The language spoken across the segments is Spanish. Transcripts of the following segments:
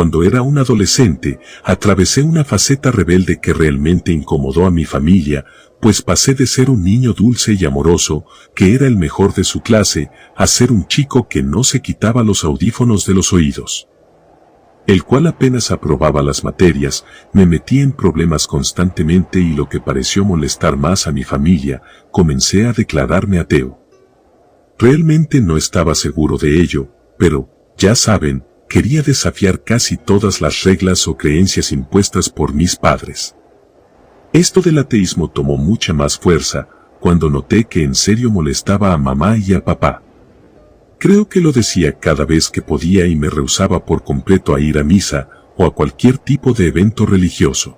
Cuando era un adolescente, atravesé una faceta rebelde que realmente incomodó a mi familia, pues pasé de ser un niño dulce y amoroso, que era el mejor de su clase, a ser un chico que no se quitaba los audífonos de los oídos. El cual apenas aprobaba las materias, me metí en problemas constantemente y lo que pareció molestar más a mi familia, comencé a declararme ateo. Realmente no estaba seguro de ello, pero, ya saben, quería desafiar casi todas las reglas o creencias impuestas por mis padres. Esto del ateísmo tomó mucha más fuerza, cuando noté que en serio molestaba a mamá y a papá. Creo que lo decía cada vez que podía y me rehusaba por completo a ir a misa, o a cualquier tipo de evento religioso.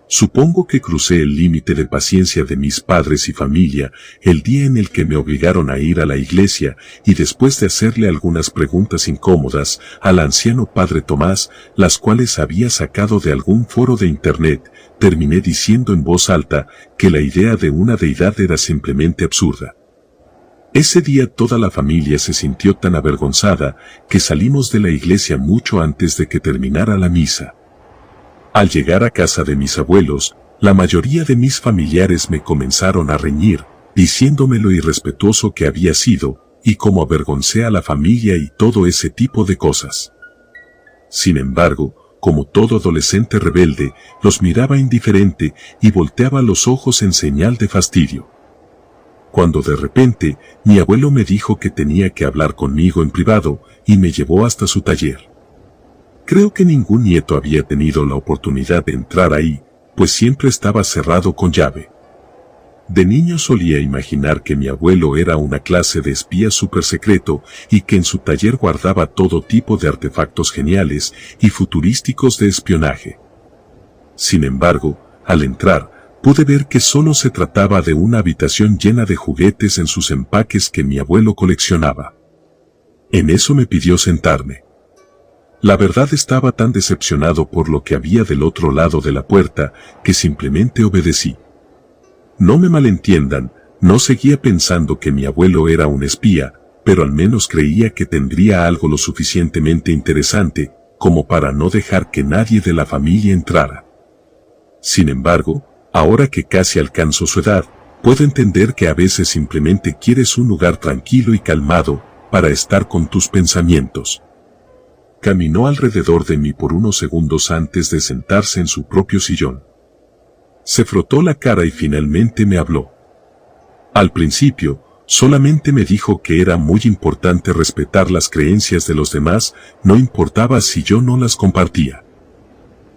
Supongo que crucé el límite de paciencia de mis padres y familia el día en el que me obligaron a ir a la iglesia y después de hacerle algunas preguntas incómodas al anciano padre Tomás, las cuales había sacado de algún foro de internet, terminé diciendo en voz alta que la idea de una deidad era simplemente absurda. Ese día toda la familia se sintió tan avergonzada que salimos de la iglesia mucho antes de que terminara la misa. Al llegar a casa de mis abuelos, la mayoría de mis familiares me comenzaron a reñir, diciéndome lo irrespetuoso que había sido, y cómo avergoncé a la familia y todo ese tipo de cosas. Sin embargo, como todo adolescente rebelde, los miraba indiferente y volteaba los ojos en señal de fastidio. Cuando de repente, mi abuelo me dijo que tenía que hablar conmigo en privado, y me llevó hasta su taller. Creo que ningún nieto había tenido la oportunidad de entrar ahí, pues siempre estaba cerrado con llave. De niño solía imaginar que mi abuelo era una clase de espía súper secreto y que en su taller guardaba todo tipo de artefactos geniales y futurísticos de espionaje. Sin embargo, al entrar, pude ver que solo se trataba de una habitación llena de juguetes en sus empaques que mi abuelo coleccionaba. En eso me pidió sentarme. La verdad estaba tan decepcionado por lo que había del otro lado de la puerta, que simplemente obedecí. No me malentiendan, no seguía pensando que mi abuelo era un espía, pero al menos creía que tendría algo lo suficientemente interesante, como para no dejar que nadie de la familia entrara. Sin embargo, ahora que casi alcanzo su edad, puedo entender que a veces simplemente quieres un lugar tranquilo y calmado, para estar con tus pensamientos. Caminó alrededor de mí por unos segundos antes de sentarse en su propio sillón. Se frotó la cara y finalmente me habló. Al principio, solamente me dijo que era muy importante respetar las creencias de los demás, no importaba si yo no las compartía.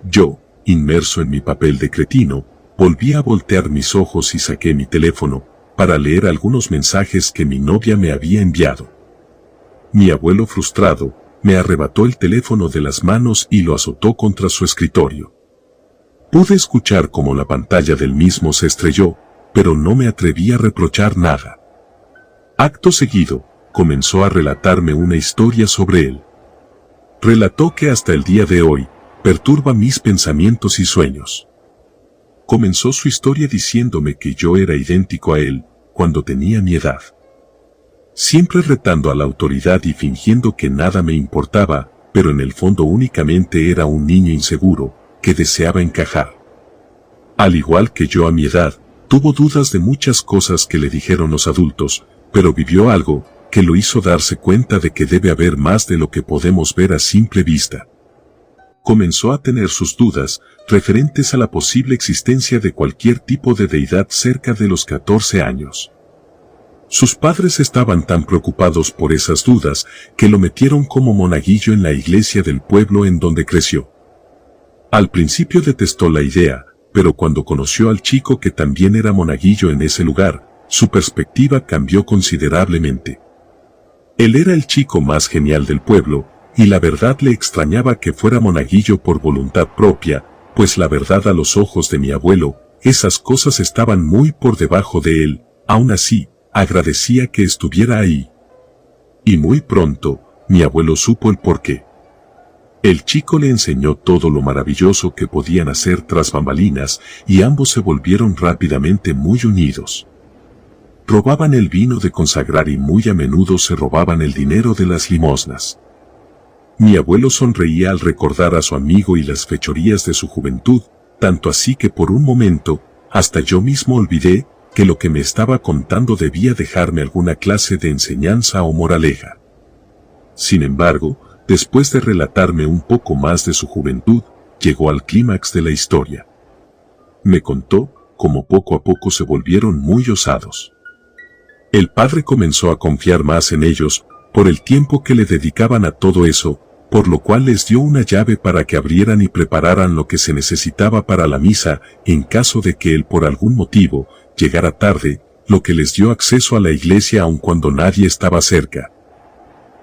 Yo, inmerso en mi papel de cretino, volví a voltear mis ojos y saqué mi teléfono, para leer algunos mensajes que mi novia me había enviado. Mi abuelo frustrado, me arrebató el teléfono de las manos y lo azotó contra su escritorio. Pude escuchar cómo la pantalla del mismo se estrelló, pero no me atreví a reprochar nada. Acto seguido, comenzó a relatarme una historia sobre él. Relató que hasta el día de hoy, perturba mis pensamientos y sueños. Comenzó su historia diciéndome que yo era idéntico a él, cuando tenía mi edad. Siempre retando a la autoridad y fingiendo que nada me importaba, pero en el fondo únicamente era un niño inseguro, que deseaba encajar. Al igual que yo a mi edad, tuvo dudas de muchas cosas que le dijeron los adultos, pero vivió algo, que lo hizo darse cuenta de que debe haber más de lo que podemos ver a simple vista. Comenzó a tener sus dudas, referentes a la posible existencia de cualquier tipo de deidad cerca de los 14 años. Sus padres estaban tan preocupados por esas dudas, que lo metieron como monaguillo en la iglesia del pueblo en donde creció. Al principio detestó la idea, pero cuando conoció al chico que también era monaguillo en ese lugar, su perspectiva cambió considerablemente. Él era el chico más genial del pueblo, y la verdad le extrañaba que fuera monaguillo por voluntad propia, pues la verdad a los ojos de mi abuelo, esas cosas estaban muy por debajo de él. Aún así, agradecía que estuviera ahí. Y muy pronto, mi abuelo supo el porqué. El chico le enseñó todo lo maravilloso que podían hacer tras bambalinas, y ambos se volvieron rápidamente muy unidos. Robaban el vino de consagrar y muy a menudo se robaban el dinero de las limosnas. Mi abuelo sonreía al recordar a su amigo y las fechorías de su juventud, tanto así que por un momento, hasta yo mismo olvidé que lo que me estaba contando debía dejarme alguna clase de enseñanza o moraleja. Sin embargo, después de relatarme un poco más de su juventud, llegó al clímax de la historia. Me contó cómo poco a poco se volvieron muy osados. El padre comenzó a confiar más en ellos, por el tiempo que le dedicaban a todo eso, por lo cual les dio una llave para que abrieran y prepararan lo que se necesitaba para la misa, en caso de que él por algún motivo llegara tarde, lo que les dio acceso a la iglesia aun cuando nadie estaba cerca.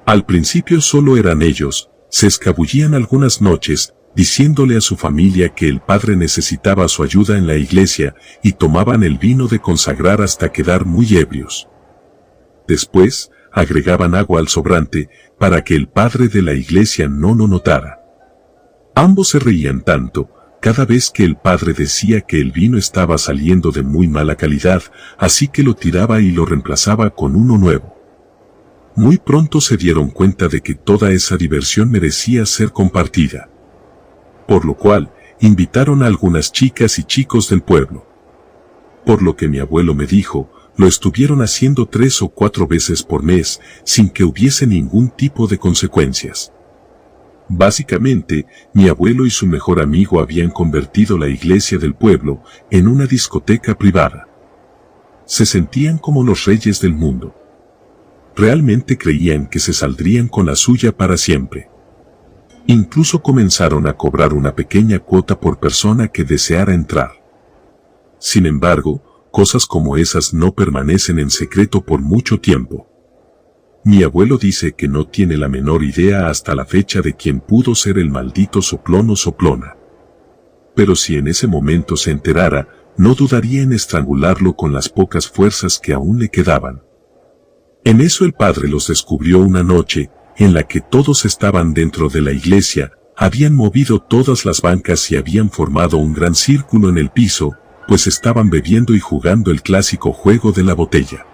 Al principio solo eran ellos, se escabullían algunas noches, diciéndole a su familia que el padre necesitaba su ayuda en la iglesia, y tomaban el vino de consagrar hasta quedar muy ebrios. Después, agregaban agua al sobrante, para que el padre de la iglesia no lo notara. Ambos se reían tanto, cada vez que el padre decía que el vino estaba saliendo de muy mala calidad, así que lo tiraba y lo reemplazaba con uno nuevo. Muy pronto se dieron cuenta de que toda esa diversión merecía ser compartida. Por lo cual, invitaron a algunas chicas y chicos del pueblo. Por lo que mi abuelo me dijo, lo estuvieron haciendo 3 o 4 veces por mes, sin que hubiese ningún tipo de consecuencias. Básicamente, mi abuelo y su mejor amigo habían convertido la iglesia del pueblo en una discoteca privada. Se sentían como los reyes del mundo. Realmente creían que se saldrían con la suya para siempre. Incluso comenzaron a cobrar una pequeña cuota por persona que deseara entrar. Sin embargo, cosas como esas no permanecen en secreto por mucho tiempo. Mi abuelo dice que no tiene la menor idea hasta la fecha de quién pudo ser el maldito soplón o soplona. Pero si en ese momento se enterara, no dudaría en estrangularlo con las pocas fuerzas que aún le quedaban. En eso el padre los descubrió una noche, en la que todos estaban dentro de la iglesia, habían movido todas las bancas y habían formado un gran círculo en el piso, pues estaban bebiendo y jugando el clásico juego de la botella.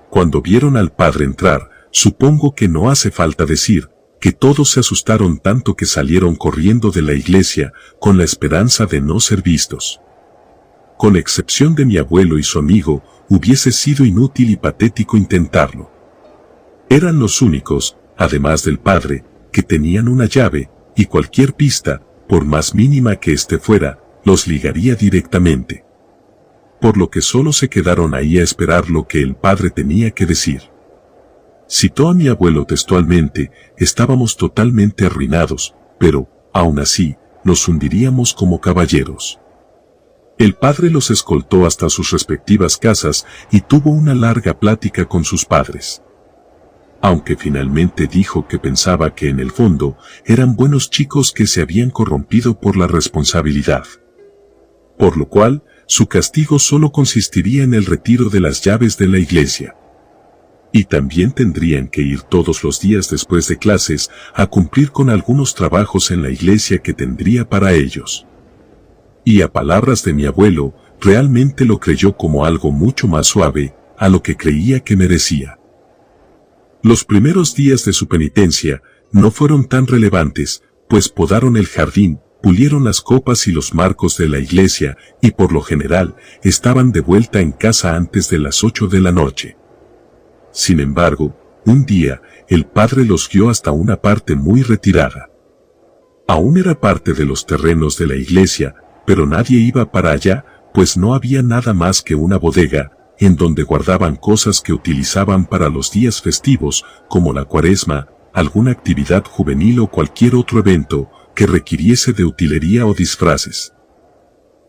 Cuando vieron al padre entrar, supongo que no hace falta decir, que todos se asustaron tanto que salieron corriendo de la iglesia, con la esperanza de no ser vistos. Con excepción de mi abuelo y su amigo, hubiese sido inútil y patético intentarlo. Eran los únicos, además del padre, que tenían una llave, y cualquier pista, por más mínima que éste fuera, los ligaría directamente. Por lo que solo se quedaron ahí a esperar lo que el padre tenía que decir. Citó a mi abuelo textualmente, estábamos totalmente arruinados, pero, aún así, nos hundiríamos como caballeros. El padre los escoltó hasta sus respectivas casas y tuvo una larga plática con sus padres. Aunque finalmente dijo que pensaba que en el fondo eran buenos chicos que se habían corrompido por la responsabilidad. Por lo cual, su castigo solo consistiría en el retiro de las llaves de la iglesia. Y también tendrían que ir todos los días después de clases a cumplir con algunos trabajos en la iglesia que tendría para ellos. Y a palabras de mi abuelo, realmente lo creyó como algo mucho más suave, a lo que creía que merecía. Los primeros días de su penitencia no fueron tan relevantes, pues podaron el jardín, pulieron las copas y los marcos de la iglesia, y por lo general, estaban de vuelta en casa antes de las 8 de la noche. Sin embargo, un día, el padre los guió hasta una parte muy retirada. Aún era parte de los terrenos de la iglesia, pero nadie iba para allá, pues no había nada más que una bodega, en donde guardaban cosas que utilizaban para los días festivos, como la Cuaresma, alguna actividad juvenil o cualquier otro evento, que requiriese de utilería o disfraces.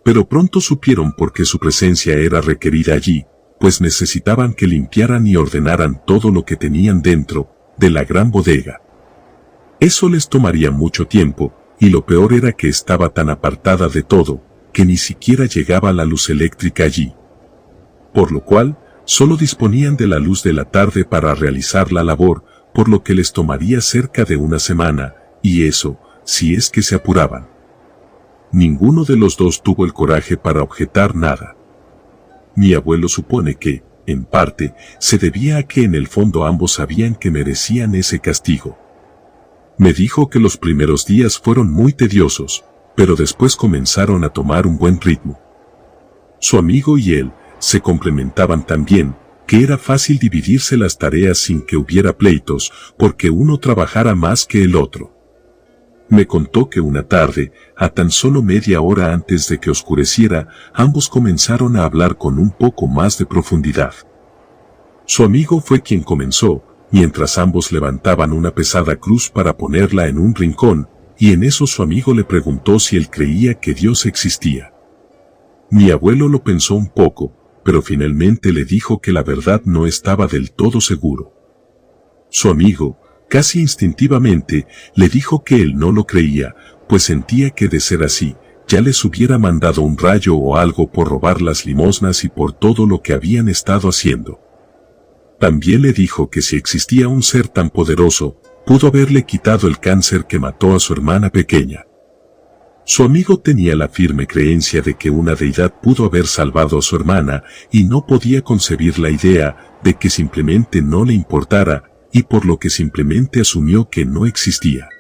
Pero pronto supieron por qué su presencia era requerida allí, pues necesitaban que limpiaran y ordenaran todo lo que tenían dentro de la gran bodega. Eso les tomaría mucho tiempo, y lo peor era que estaba tan apartada de todo, que ni siquiera llegaba la luz eléctrica allí. Por lo cual, solo disponían de la luz de la tarde para realizar la labor, por lo que les tomaría cerca de una semana, y eso, si es que se apuraban. Ninguno de los dos tuvo el coraje para objetar nada. Mi abuelo supone que, en parte, se debía a que en el fondo ambos sabían que merecían ese castigo. Me dijo que los primeros días fueron muy tediosos, pero después comenzaron a tomar un buen ritmo. Su amigo y él se complementaban tan bien, que era fácil dividirse las tareas sin que hubiera pleitos, porque uno trabajara más que el otro. Me contó que una tarde, a tan solo media hora antes de que oscureciera, ambos comenzaron a hablar con un poco más de profundidad. Su amigo fue quien comenzó, mientras ambos levantaban una pesada cruz para ponerla en un rincón, y en eso su amigo le preguntó si él creía que Dios existía. Mi abuelo lo pensó un poco, pero finalmente le dijo que la verdad no estaba del todo seguro. Su amigo, casi instintivamente, le dijo que él no lo creía, pues sentía que de ser así, ya les hubiera mandado un rayo o algo por robar las limosnas y por todo lo que habían estado haciendo. También le dijo que si existía un ser tan poderoso, pudo haberle quitado el cáncer que mató a su hermana pequeña. Su amigo tenía la firme creencia de que una deidad pudo haber salvado a su hermana y no podía concebir la idea de que simplemente no le importara, y por lo que simplemente asumió que no existía.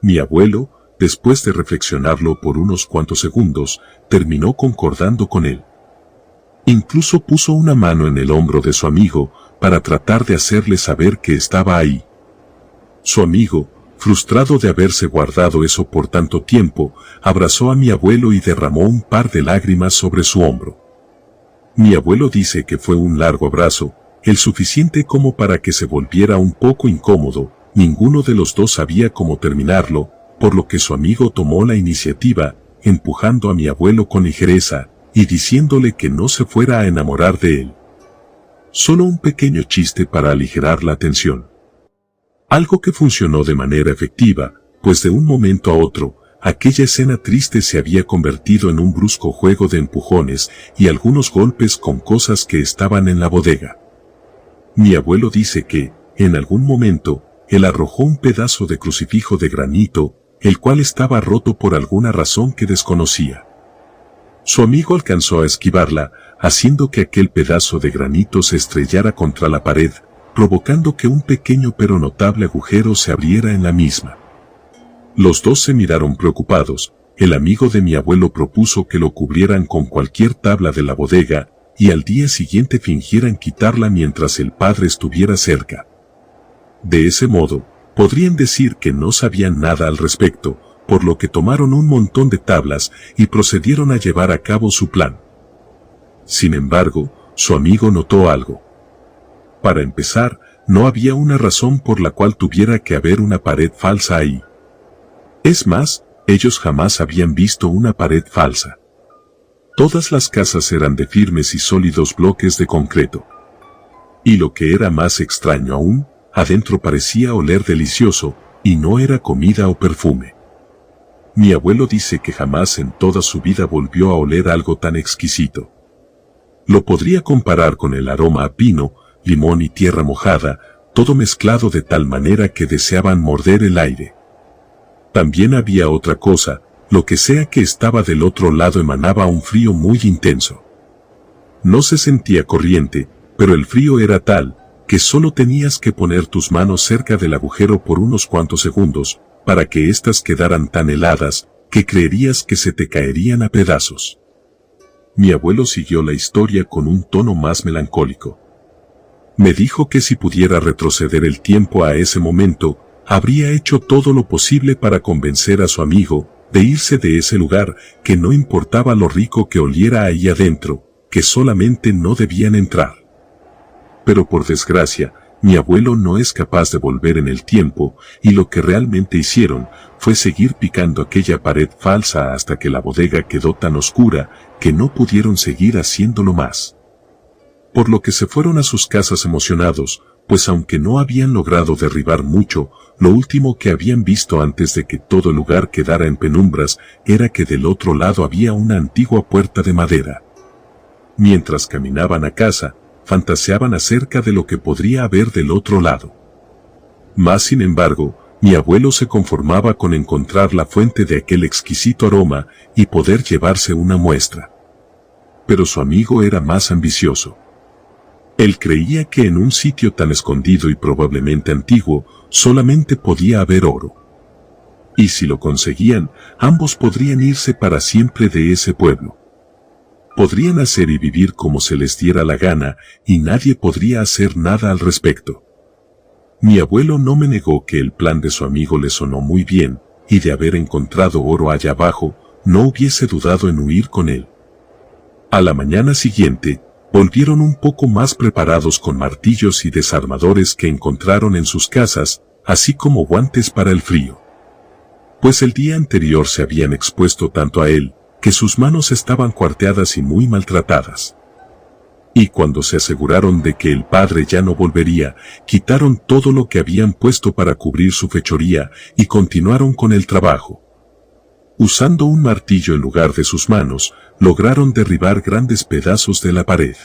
Mi abuelo, después de reflexionarlo por unos cuantos segundos, terminó concordando con él. Incluso puso una mano en el hombro de su amigo para tratar de hacerle saber que estaba ahí. Su amigo, frustrado de haberse guardado eso por tanto tiempo, abrazó a mi abuelo y derramó un par de lágrimas sobre su hombro. Mi abuelo dice que fue un largo abrazo, el suficiente como para que se volviera un poco incómodo. Ninguno de los dos sabía cómo terminarlo, por lo que su amigo tomó la iniciativa, empujando a mi abuelo con ligereza, y diciéndole que no se fuera a enamorar de él. Solo un pequeño chiste para aligerar la tensión. Algo que funcionó de manera efectiva, pues de un momento a otro, aquella escena triste se había convertido en un brusco juego de empujones y algunos golpes con cosas que estaban en la bodega. Mi abuelo dice que, en algún momento, él arrojó un pedazo de crucifijo de granito, el cual estaba roto por alguna razón que desconocía. Su amigo alcanzó a esquivarla, haciendo que aquel pedazo de granito se estrellara contra la pared, provocando que un pequeño pero notable agujero se abriera en la misma. Los dos se miraron preocupados. El amigo de mi abuelo propuso que lo cubrieran con cualquier tabla de la bodega, y al día siguiente fingieran quitarla mientras el padre estuviera cerca. De ese modo, podrían decir que no sabían nada al respecto, por lo que tomaron un montón de tablas y procedieron a llevar a cabo su plan. Sin embargo, su amigo notó algo. Para empezar, no había una razón por la cual tuviera que haber una pared falsa ahí. Es más, ellos jamás habían visto una pared falsa. Todas las casas eran de firmes y sólidos bloques de concreto. Y lo que era más extraño aún, adentro parecía oler delicioso, y no era comida o perfume. Mi abuelo dice que jamás en toda su vida volvió a oler algo tan exquisito. Lo podría comparar con el aroma a pino, limón y tierra mojada, todo mezclado de tal manera que deseaban morder el aire. También había otra cosa, lo que sea que estaba del otro lado emanaba un frío muy intenso. No se sentía corriente, pero el frío era tal, que solo tenías que poner tus manos cerca del agujero por unos cuantos segundos, para que éstas quedaran tan heladas, que creerías que se te caerían a pedazos. Mi abuelo siguió la historia con un tono más melancólico. Me dijo que si pudiera retroceder el tiempo a ese momento, habría hecho todo lo posible para convencer a su amigo de irse de ese lugar, que no importaba lo rico que oliera ahí adentro, que solamente no debían entrar. Pero por desgracia, mi abuelo no es capaz de volver en el tiempo, y lo que realmente hicieron fue seguir picando aquella pared falsa hasta que la bodega quedó tan oscura que no pudieron seguir haciéndolo más. Por lo que se fueron a sus casas emocionados, pues aunque no habían logrado derribar mucho, lo último que habían visto antes de que todo el lugar quedara en penumbras era que del otro lado había una antigua puerta de madera. Mientras caminaban a casa, fantaseaban acerca de lo que podría haber del otro lado. Mas sin embargo, mi abuelo se conformaba con encontrar la fuente de aquel exquisito aroma y poder llevarse una muestra. Pero su amigo era más ambicioso. Él creía que en un sitio tan escondido y probablemente antiguo, solamente podía haber oro. Y si lo conseguían, ambos podrían irse para siempre de ese pueblo. Podrían hacer y vivir como se les diera la gana, y nadie podría hacer nada al respecto. Mi abuelo no me negó que el plan de su amigo le sonó muy bien, y de haber encontrado oro allá abajo, no hubiese dudado en huir con él. A la mañana siguiente, volvieron un poco más preparados con martillos y desarmadores que encontraron en sus casas, así como guantes para el frío. Pues el día anterior se habían expuesto tanto a él, que sus manos estaban cuarteadas y muy maltratadas. Y cuando se aseguraron de que el padre ya no volvería, quitaron todo lo que habían puesto para cubrir su fechoría y continuaron con el trabajo. Usando un martillo en lugar de sus manos, lograron derribar grandes pedazos de la pared.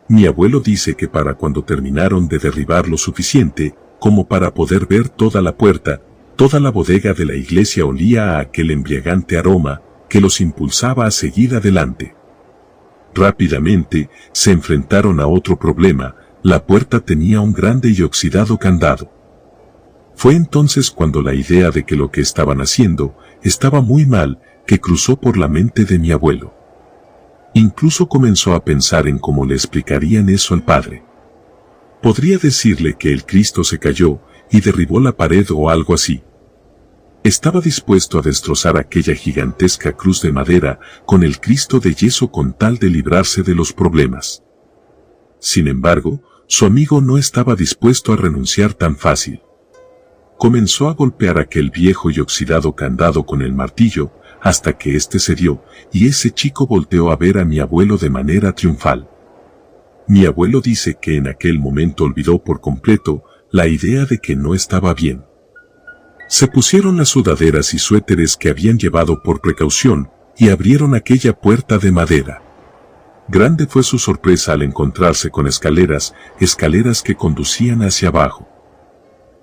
Mi abuelo dice que para cuando terminaron de derribar lo suficiente, como para poder ver toda la puerta, toda la bodega de la iglesia olía a aquel embriagante aroma que los impulsaba a seguir adelante. Rápidamente, se enfrentaron a otro problema: la puerta tenía un grande y oxidado candado. Fue entonces cuando la idea de que lo que estaban haciendo estaba muy mal, que cruzó por la mente de mi abuelo. Incluso comenzó a pensar en cómo le explicarían eso al padre. Podría decirle que el Cristo se cayó y derribó la pared o algo así. Estaba dispuesto a destrozar aquella gigantesca cruz de madera con el Cristo de yeso con tal de librarse de los problemas. Sin embargo, su amigo no estaba dispuesto a renunciar tan fácil. Comenzó a golpear aquel viejo y oxidado candado con el martillo, hasta que éste cedió, y ese chico volteó a ver a mi abuelo de manera triunfal. Mi abuelo dice que en aquel momento olvidó por completo la idea de que no estaba bien. Se pusieron las sudaderas y suéteres que habían llevado por precaución, y abrieron aquella puerta de madera. Grande fue su sorpresa al encontrarse con escaleras que conducían hacia abajo.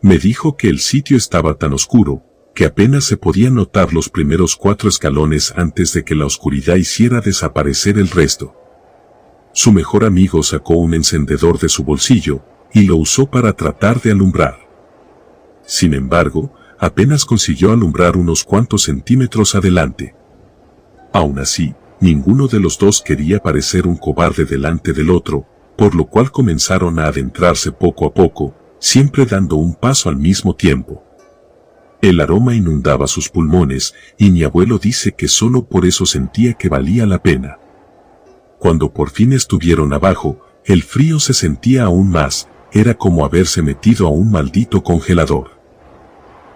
Me dijo que el sitio estaba tan oscuro, que apenas se podían notar los primeros 4 escalones antes de que la oscuridad hiciera desaparecer el resto. Su mejor amigo sacó un encendedor de su bolsillo, y lo usó para tratar de alumbrar. Sin embargo, apenas consiguió alumbrar unos cuantos centímetros adelante. Aún así, ninguno de los dos quería parecer un cobarde delante del otro, por lo cual comenzaron a adentrarse poco a poco, siempre dando un paso al mismo tiempo. El aroma inundaba sus pulmones, y mi abuelo dice que solo por eso sentía que valía la pena. Cuando por fin estuvieron abajo, el frío se sentía aún más, era como haberse metido a un maldito congelador.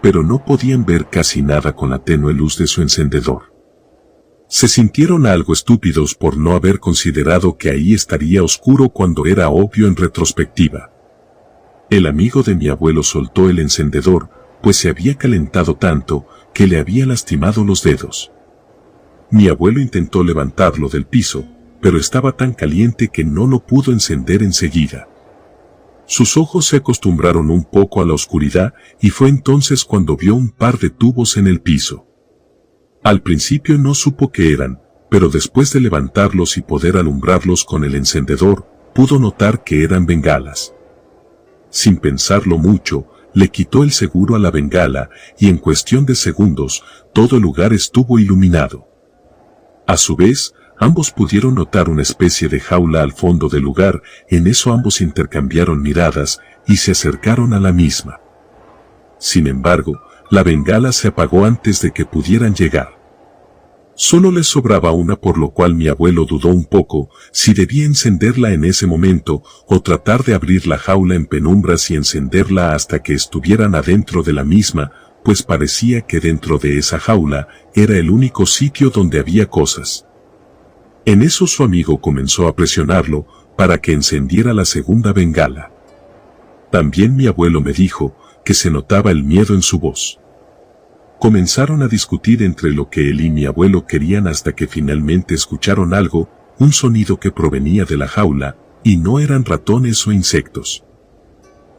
Pero no podían ver casi nada con la tenue luz de su encendedor. Se sintieron algo estúpidos por no haber considerado que ahí estaría oscuro cuando era obvio en retrospectiva. El amigo de mi abuelo soltó el encendedor, pues se había calentado tanto que le había lastimado los dedos. Mi abuelo intentó levantarlo del piso, pero estaba tan caliente que no lo pudo encender enseguida. Sus ojos se acostumbraron un poco a la oscuridad y fue entonces cuando vio un par de tubos en el piso. Al principio no supo qué eran, pero después de levantarlos y poder alumbrarlos con el encendedor, pudo notar que eran bengalas. Sin pensarlo mucho, le quitó el seguro a la bengala y en cuestión de segundos, todo el lugar estuvo iluminado. A su vez, ambos pudieron notar una especie de jaula al fondo del lugar. En eso ambos intercambiaron miradas y se acercaron a la misma. Sin embargo, la bengala se apagó antes de que pudieran llegar. Solo les sobraba una, por lo cual mi abuelo dudó un poco si debía encenderla en ese momento o tratar de abrir la jaula en penumbras y encenderla hasta que estuvieran adentro de la misma, pues parecía que dentro de esa jaula era el único sitio donde había cosas. En eso su amigo comenzó a presionarlo para que encendiera la segunda bengala. También mi abuelo me dijo que se notaba el miedo en su voz. Comenzaron a discutir entre lo que él y mi abuelo querían hasta que finalmente escucharon algo, un sonido que provenía de la jaula, y no eran ratones o insectos.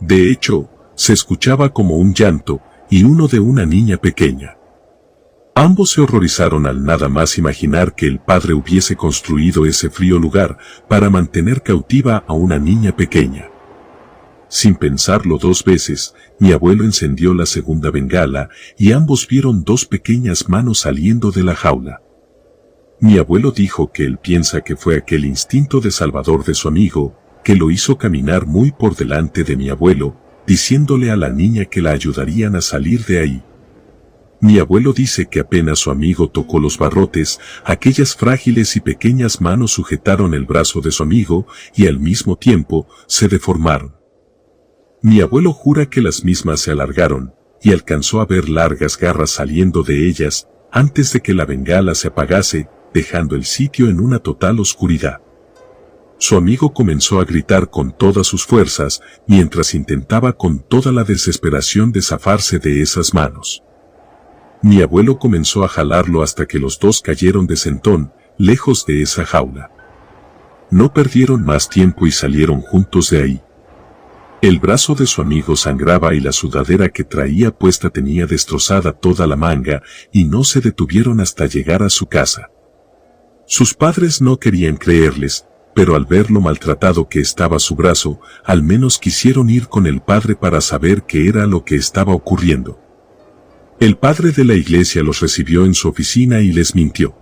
De hecho, se escuchaba como un llanto, y uno de una niña pequeña. Ambos se horrorizaron al nada más imaginar que el padre hubiese construido ese frío lugar para mantener cautiva a una niña pequeña. Sin pensarlo dos veces, mi abuelo encendió la segunda bengala y ambos vieron dos pequeñas manos saliendo de la jaula. Mi abuelo dijo que él piensa que fue aquel instinto de salvador de su amigo, que lo hizo caminar muy por delante de mi abuelo, diciéndole a la niña que la ayudarían a salir de ahí. Mi abuelo dice que apenas su amigo tocó los barrotes, aquellas frágiles y pequeñas manos sujetaron el brazo de su amigo y al mismo tiempo se deformaron. Mi abuelo jura que las mismas se alargaron y alcanzó a ver largas garras saliendo de ellas antes de que la bengala se apagase, dejando el sitio en una total oscuridad. Su amigo comenzó a gritar con todas sus fuerzas mientras intentaba con toda la desesperación de zafarse de esas manos. Mi abuelo comenzó a jalarlo hasta que los dos cayeron de sentón, lejos de esa jaula. No perdieron más tiempo y salieron juntos de ahí. El brazo de su amigo sangraba y la sudadera que traía puesta tenía destrozada toda la manga y no se detuvieron hasta llegar a su casa. Sus padres no querían creerles, pero al ver lo maltratado que estaba su brazo, al menos quisieron ir con el padre para saber qué era lo que estaba ocurriendo. El padre de la iglesia los recibió en su oficina y les mintió.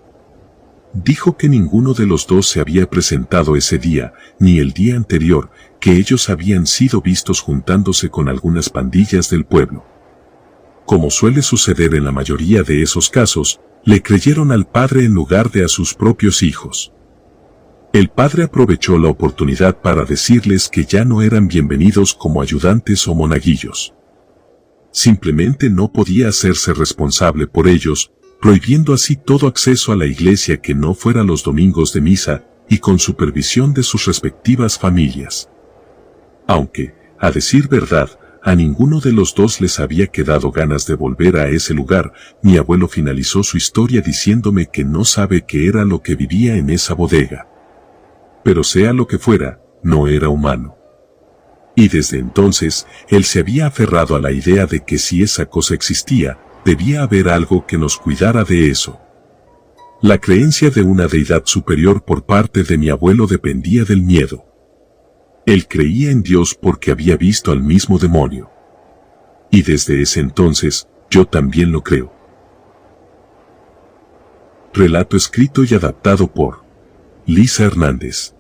Dijo que ninguno de los dos se había presentado ese día, ni el día anterior, que ellos habían sido vistos juntándose con algunas pandillas del pueblo. Como suele suceder en la mayoría de esos casos, le creyeron al padre en lugar de a sus propios hijos. El padre aprovechó la oportunidad para decirles que ya no eran bienvenidos como ayudantes o monaguillos. Simplemente no podía hacerse responsable por ellos, prohibiendo así todo acceso a la iglesia que no fuera los domingos de misa y con supervisión de sus respectivas familias. Aunque, a decir verdad, a ninguno de los dos les había quedado ganas de volver a ese lugar, mi abuelo finalizó su historia diciéndome que no sabe qué era lo que vivía en esa bodega. Pero sea lo que fuera, no era humano. Y desde entonces, él se había aferrado a la idea de que si esa cosa existía, debía haber algo que nos cuidara de eso. La creencia de una deidad superior por parte de mi abuelo dependía del miedo. Él creía en Dios porque había visto al mismo demonio. Y desde ese entonces, yo también lo creo. Relato escrito y adaptado por Lisa Hernández.